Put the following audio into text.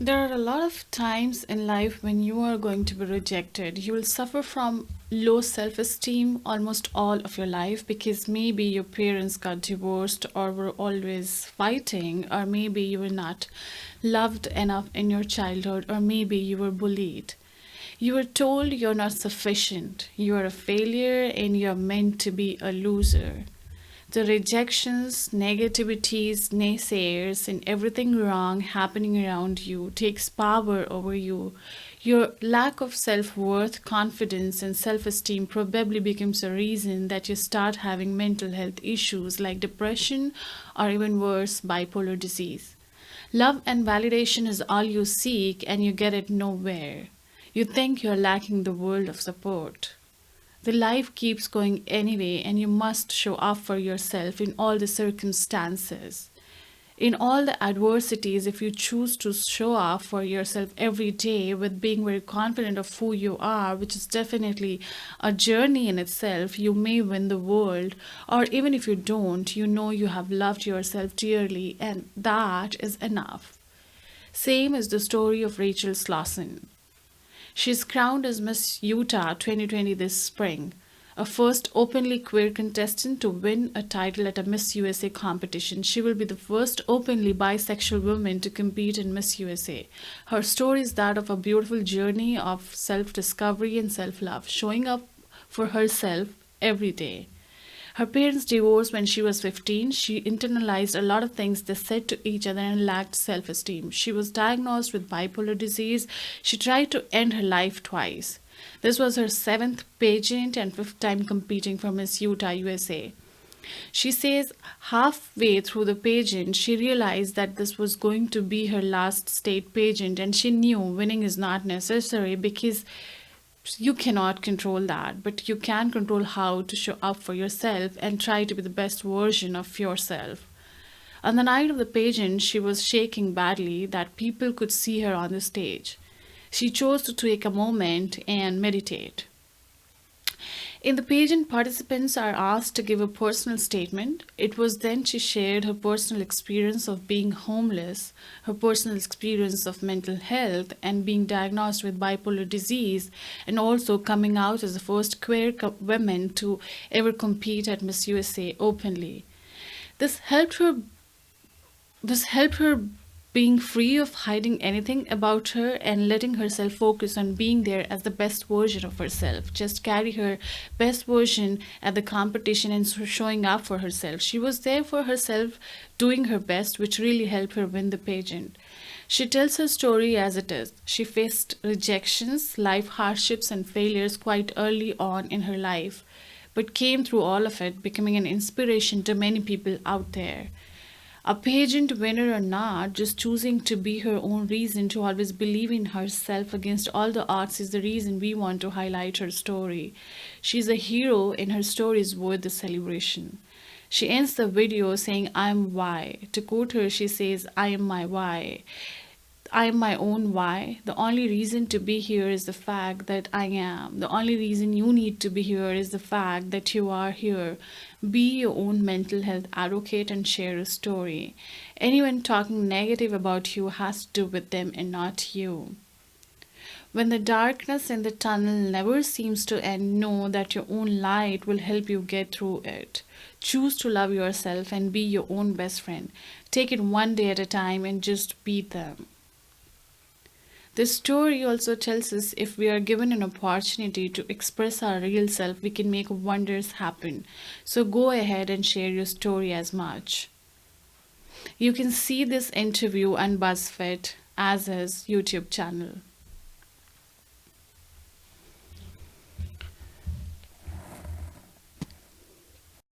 There are a lot of times in life when you are going to be rejected. You will suffer from low self esteem almost all of your life because maybe your parents got divorced or were always fighting, or maybe you were not loved enough in your childhood, or maybe you were bullied. You were told you're not sufficient, you are a failure, and you're meant to be a loser. The rejections, negativities, naysayers, and everything wrong happening around you takes power over you. Your lack of self worth, confidence, and self esteem probably becomes a reason that you start having mental health issues like depression or even worse, bipolar disease. Love and validation is all you seek, and you get it nowhere. You think you're lacking the world of support. The life keeps going anyway, and you must show up for yourself in all the circumstances. In all the adversities, if you choose to show up for yourself every day with being very confident of who you are, which is definitely a journey in itself, you may win the world. Or even if you don't, you know you have loved yourself dearly, and that is enough. Same is the story of Rachel Slawson. She's crowned as Miss Utah 2020 this spring, a first openly queer contestant to win a title at a Miss USA competition. She will be the first openly bisexual woman to compete in Miss USA. Her story is that of a beautiful journey of self discovery and self love, showing up for herself every day. Her parents divorced when she was 15. She internalized a lot of things they said to each other and lacked self esteem. She was diagnosed with bipolar disease. She tried to end her life twice. This was her seventh pageant and fifth time competing for Miss Utah USA. She says halfway through the pageant, she realized that this was going to be her last state pageant, and she knew winning is not necessary because you cannot control that, but you can control how to show up for yourself and try to be the best version of yourself. On the night of the pageant, she was shaking badly that people could see her on the stage. She chose to take a moment and meditate. In the pageant, participants are asked to give a personal statement. It was then she shared her personal experience of being homeless, her personal experience of mental health, and being diagnosed with bipolar disease, and also coming out as the first queer woman to ever compete at Miss USA openly. This helped her this helped her being free of hiding anything about her and letting herself focus on being there as the best version of herself. Just carry her best version at the competition and showing up for herself. She was there for herself, doing her best, which really helped her win the pageant. She tells her story as it is. She faced rejections, life hardships, and failures quite early on in her life, but came through all of it, becoming an inspiration to many people out there. A pageant winner or not, just choosing to be her own reason to always believe in herself against all the odds is the reason we want to highlight her story. She's a hero and her story is worth the celebration. She ends the video saying, "I'm why." To quote her, she says, "I am my why. I am my own why. The only reason to be here is the fact that I am. The only reason you need to be here is the fact that you are here. Be your own mental health advocate and share a story. Anyone talking negative about you has to do with them and not you. When the darkness in the tunnel never seems to end, know that your own light will help you get through it. Choose to love yourself and be your own best friend. Take it one day at a time and just be them. This story also tells us if we are given an opportunity to express our real self, we can make wonders happen. So go ahead and share your story as much. You can see this interview on BuzzFeed as his YouTube channel.